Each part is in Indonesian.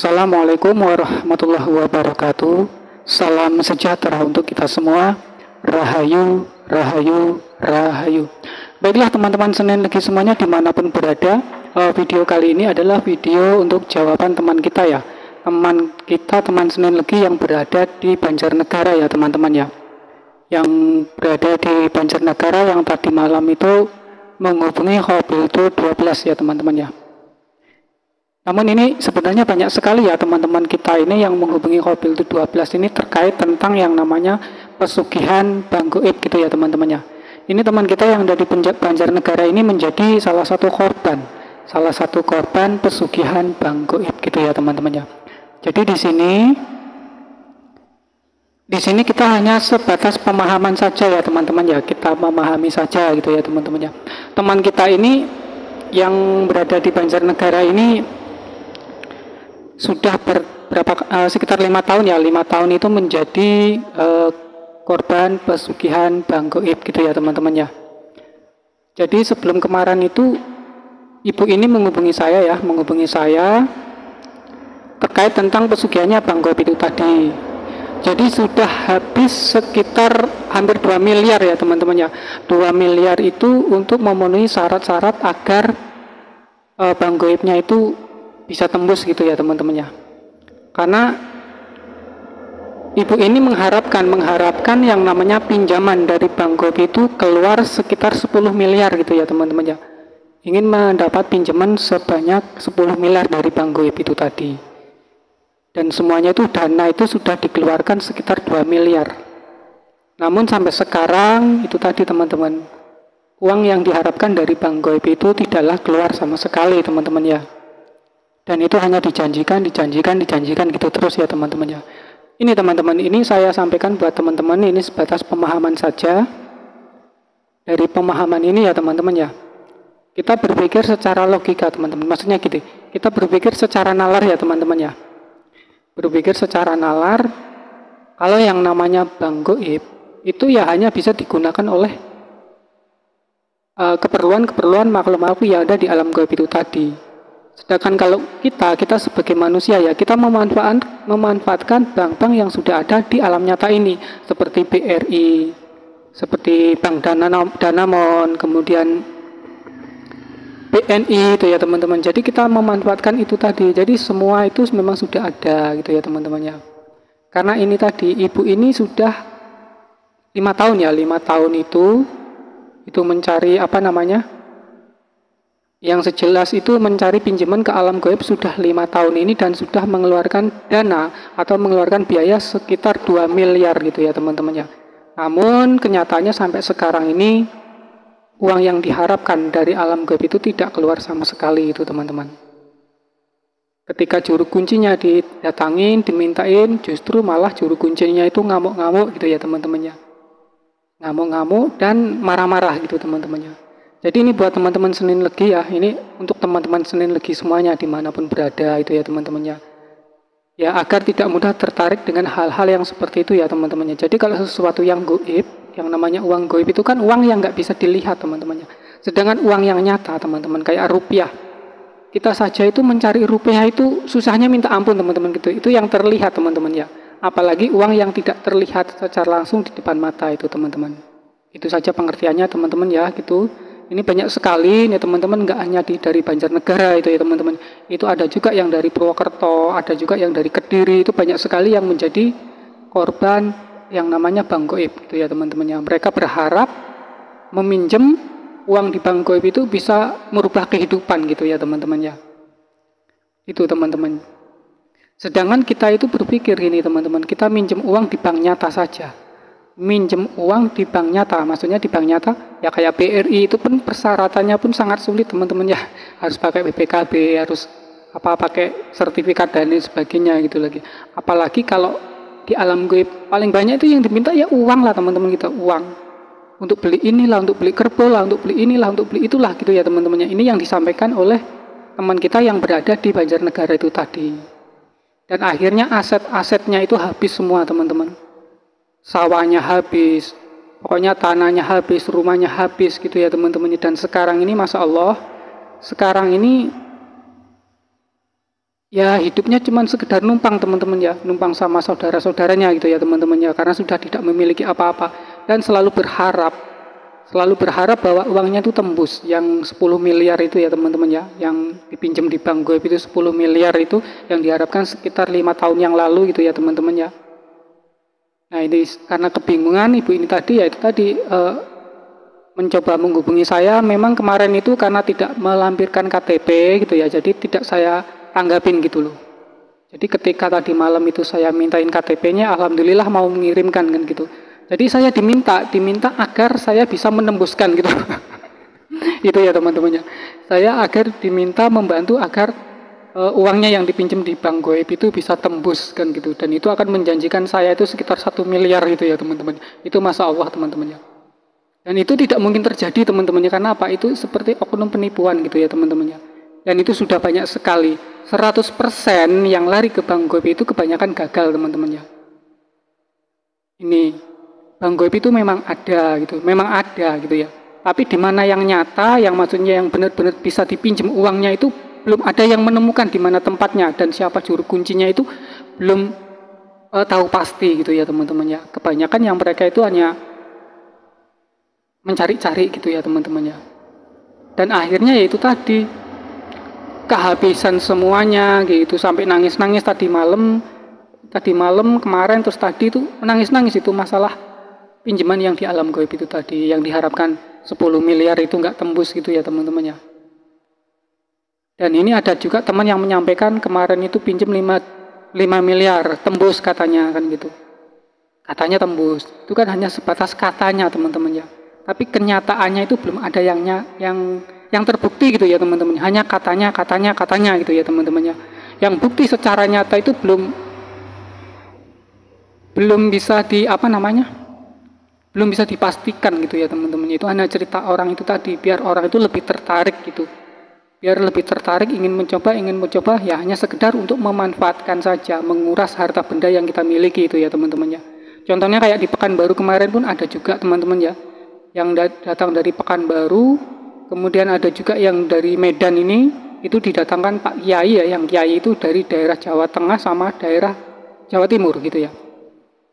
Assalamualaikum warahmatullahi wabarakatuh. Salam sejahtera untuk kita semua. Rahayu, rahayu, rahayu. Baiklah teman-teman Senin Legi semuanya dimanapun berada. Video kali ini adalah video untuk jawaban teman kita ya. Teman kita, teman Senin Legi yang berada di Banjarnegara ya teman-teman ya. Yang berada di Banjarnegara yang tadi malam itu menghubungi Khobil itu 12 ya teman-teman ya. Namun ini sebenarnya banyak sekali ya teman-teman kita ini yang menghubungi Khobil itu 12 ini terkait tentang yang namanya pesugihan Bang Goib gitu ya teman-teman ya. Ini teman kita yang dari Banjarnegara ini menjadi salah satu korban pesugihan Bang Goib gitu ya teman-teman ya. Jadi di sini kita hanya sebatas pemahaman saja ya teman-teman ya. Kita memahami saja gitu ya teman-teman ya. Teman kita ini yang berada di Banjarnegara ini sudah sekitar 5 tahun ya, 5 tahun itu menjadi korban pesugihan Bang Goib gitu ya teman-teman ya. Jadi sebelum kemarin itu ibu ini menghubungi saya terkait tentang pesugihannya Bang Goib itu tadi. Jadi sudah habis sekitar hampir 2 miliar ya teman-teman ya. 2 miliar itu untuk memenuhi syarat-syarat agar Bang Goibnya itu bisa tembus gitu ya teman-teman ya. Karena ibu ini mengharapkan yang namanya pinjaman dari Bang Goib itu keluar sekitar 10 miliar gitu ya teman-teman ya. Ingin mendapat pinjaman sebanyak 10 miliar dari Bang Goib itu tadi. Dan semuanya itu dana itu sudah dikeluarkan sekitar 2 miliar. Namun sampai sekarang itu tadi teman-teman, uang yang diharapkan dari Bang Goib itu tidaklah keluar sama sekali teman-teman ya. Dan itu hanya dijanjikan gitu terus ya teman-teman ya. Ini teman-teman, ini saya sampaikan buat teman-teman, ini sebatas pemahaman saja. Dari pemahaman ini ya teman-teman ya, kita berpikir secara logika teman-teman. Maksudnya gitu, kita berpikir secara nalar ya teman-teman ya. Berpikir secara nalar, kalau yang namanya Bang Goib itu ya hanya bisa digunakan oleh keperluan makhluk-makhluk yang ada di alam goib itu tadi. Sedangkan kalau kita sebagai manusia ya, kita memanfaatkan bank-bank yang sudah ada di alam nyata ini, seperti BRI, seperti Bank Danamon, kemudian BNI itu ya teman-teman. Jadi kita memanfaatkan itu tadi. Jadi semua itu memang sudah ada gitu ya teman-teman ya. Karena ini tadi ibu ini sudah 5 tahun ya, 5 tahun itu mencari yang sejelas itu mencari pinjaman ke alam gaib sudah 5 tahun ini dan sudah mengeluarkan dana atau mengeluarkan biaya sekitar 2 miliar gitu ya teman-teman ya. Namun kenyataannya sampai sekarang ini uang yang diharapkan dari alam gaib itu tidak keluar sama sekali itu teman-teman. Ketika juru kuncinya didatangin, dimintain, justru malah juru kuncinya itu ngamuk-ngamuk gitu ya teman-teman ya. Ngamuk-ngamuk dan marah-marah gitu teman-teman ya. Jadi ini buat teman-teman Senin Legi ya, ini untuk teman-teman Senin Legi semuanya dimanapun berada itu ya teman-teman ya. Ya agar tidak mudah tertarik dengan hal-hal yang seperti itu ya teman-teman ya. Jadi kalau sesuatu yang goib, yang namanya uang goib itu kan uang yang nggak bisa dilihat teman-teman ya. Sedangkan uang yang nyata teman-teman kayak rupiah, kita saja itu mencari rupiah itu susahnya minta ampun teman-teman gitu. Itu yang terlihat teman-teman ya. Apalagi uang yang tidak terlihat secara langsung di depan mata itu teman-teman. Itu saja pengertiannya teman-teman ya gitu. Ini banyak sekali nih teman-teman, nggak hanya dari Banjarnegara itu ya teman-teman. Itu ada juga yang dari Purwokerto, ada juga yang dari Kediri, itu banyak sekali yang menjadi korban yang namanya Bang Goib itu ya teman-teman ya. Mereka berharap meminjam uang di Bang Goib itu bisa merubah kehidupan gitu ya teman-teman ya. Itu teman-teman. Sedangkan kita itu berpikir gini teman-teman, kita minjem uang di bank nyata saja. Minjem uang di bank nyata, maksudnya di bank nyata ya kayak BRI itu pun persyaratannya pun sangat sulit teman-teman ya. Harus pakai BPKB, harus pakai sertifikat dan lain sebagainya gitu lagi. Apalagi kalau di alam gaib paling banyak itu yang diminta ya uang lah teman-teman kita, uang. Untuk beli inilah, untuk beli kerbau lah, untuk beli inilah, untuk beli itulah gitu ya teman-temannya. Ini yang disampaikan oleh teman kita yang berada di Banjarnegara itu tadi. Dan akhirnya aset-asetnya itu habis semua teman-teman. Sawahnya habis, pokoknya tanahnya habis, rumahnya habis gitu ya teman-teman. Dan sekarang ini Masya Allah, sekarang ini Ya hidupnya cuma sekedar numpang teman-teman ya, numpang sama saudara-saudaranya gitu ya teman-teman ya, karena sudah tidak memiliki apa-apa dan selalu berharap bahwa uangnya itu tembus yang 10 miliar itu ya teman-teman ya, yang dipinjam di bank Goib itu 10 miliar itu yang diharapkan sekitar 5 tahun yang lalu gitu ya teman-teman ya. Nah ini karena kebingungan ibu ini tadi ya itu tadi mencoba menghubungi saya, memang kemarin itu karena tidak melampirkan KTP gitu ya, jadi tidak saya tanggapin gitu loh. Jadi ketika tadi malam itu saya mintain KTP-nya, alhamdulillah mau mengirimkan kan gitu. Jadi saya diminta agar saya bisa menembuskan gitu. Itu ya teman-temannya. Saya agar diminta membantu agar uangnya yang dipinjam di bank Goib itu bisa tembus kan gitu. Dan itu akan menjanjikan saya itu sekitar 1 miliar gitu ya teman-teman. Itu masya Allah teman-temannya. Dan itu tidak mungkin terjadi teman-temannya, karena apa? Itu seperti oknum penipuan gitu ya teman-temannya. Dan itu sudah banyak sekali. 100% yang lari ke bank Goib itu kebanyakan gagal teman-temannya. Ini bank Goib itu memang ada gitu ya. Tapi di mana yang nyata, yang maksudnya yang benar-benar bisa dipinjam uangnya itu belum ada yang menemukan di mana tempatnya dan siapa juru kuncinya itu belum tahu pasti gitu ya teman-temannya. Kebanyakan yang mereka itu hanya mencari-cari gitu ya teman-temannya. Dan akhirnya yaitu tadi kehabisan semuanya gitu, sampai nangis-nangis tadi malam kemarin, terus tadi itu nangis-nangis itu masalah pinjaman yang di alam gaib itu tadi, yang diharapkan 10 miliar itu nggak tembus gitu ya teman-temannya. Dan ini ada juga teman yang menyampaikan kemarin itu pinjam 5 miliar tembus katanya kan gitu. Katanya tembus, itu kan hanya sebatas katanya teman-teman ya. Tapi kenyataannya itu belum ada yang terbukti gitu ya teman-teman. Hanya katanya gitu ya teman-teman ya. Yang bukti secara nyata itu belum bisa belum bisa dipastikan gitu ya teman-teman. Itu hanya cerita orang itu tadi, biar orang itu lebih tertarik gitu. Biar lebih tertarik ingin mencoba ya hanya sekedar untuk memanfaatkan saja, menguras harta benda yang kita miliki itu ya teman-teman ya. Contohnya kayak di Pekanbaru kemarin pun ada juga teman-teman ya, yang datang dari Pekanbaru, kemudian ada juga yang dari Medan ini, itu didatangkan Pak Kiai ya, yang Kiai itu dari daerah Jawa Tengah sama daerah Jawa Timur gitu ya.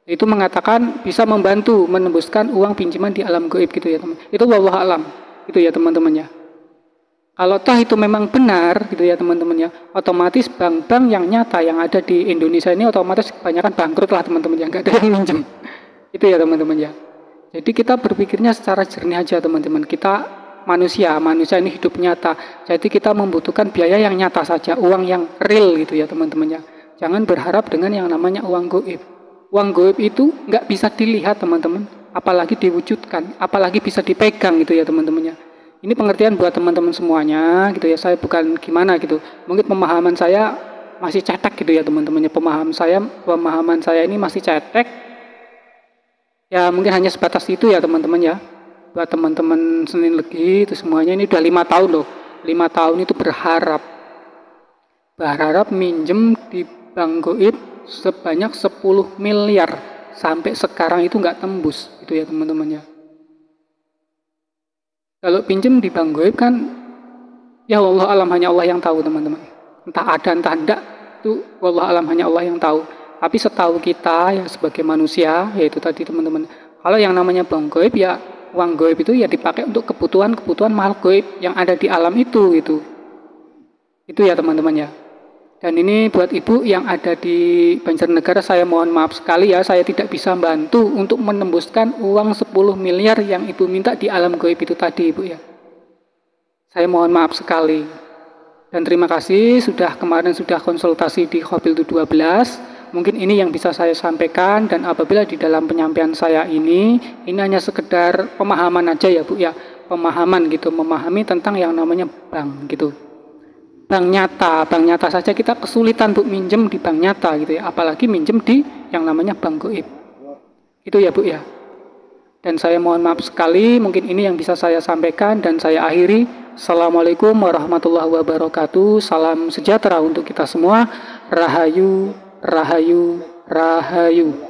Itu mengatakan bisa membantu menembuskan uang pinjaman di alam gaib gitu ya teman. Itu wallahu alam itu ya teman-teman ya. Kalau toh itu memang benar gitu ya teman-teman ya, otomatis bank-bank yang nyata yang ada di Indonesia ini otomatis kebanyakan bangkrut lah teman-teman ya, nggak ada yang minjem. Itu ya teman-teman ya. Jadi kita berpikirnya secara jernih aja teman-teman. Kita manusia ini hidup nyata. Jadi kita membutuhkan biaya yang nyata saja, uang yang real gitu ya teman-teman ya. Jangan berharap dengan yang namanya uang gaib. Uang gaib itu nggak bisa dilihat teman-teman, apalagi diwujudkan, apalagi bisa dipegang gitu ya teman-teman ya. Ini pengertian buat teman-teman semuanya gitu ya. Saya bukan gimana gitu. Mungkin pemahaman saya masih cetek gitu ya teman-teman ya. Pemahaman saya ini masih cetek. Ya mungkin hanya sebatas itu ya teman-teman ya. Buat teman-teman Senin Legi itu semuanya ini udah 5 tahun loh. 5 tahun itu berharap minjem di bank gaib sebanyak 10 miliar. Sampai sekarang itu nggak tembus gitu ya teman-teman ya. Kalau pinjem di bank gaib kan, ya Allah alam hanya Allah yang tahu teman-teman. Entah ada entah enggak, itu Allah alam hanya Allah yang tahu. Tapi setahu kita ya sebagai manusia, yaitu tadi teman-teman. Kalau yang namanya bank gaib ya, uang gaib itu ya dipakai untuk kebutuhan makhluk gaib yang ada di alam itu gitu. Itu ya teman-teman ya. Dan ini buat ibu yang ada di Banjarnegara, saya mohon maaf sekali ya, saya tidak bisa bantu untuk menembuskan uang 10 miliar yang ibu minta di alam gaib itu tadi ibu ya. Saya mohon maaf sekali. Dan terima kasih kemarin sudah konsultasi di Khobil 12. Mungkin ini yang bisa saya sampaikan, dan apabila di dalam penyampaian saya ini hanya sekedar pemahaman aja ya bu ya. Pemahaman gitu, memahami tentang yang namanya bank gitu. Bank nyata saja kita kesulitan untuk minjem di bank nyata gitu ya, apalagi minjem di yang namanya bank gaib. Itu ya Bu ya. Dan saya mohon maaf sekali, mungkin ini yang bisa saya sampaikan dan saya akhiri. Assalamualaikum warahmatullahi wabarakatuh. Salam sejahtera untuk kita semua. Rahayu, rahayu, rahayu.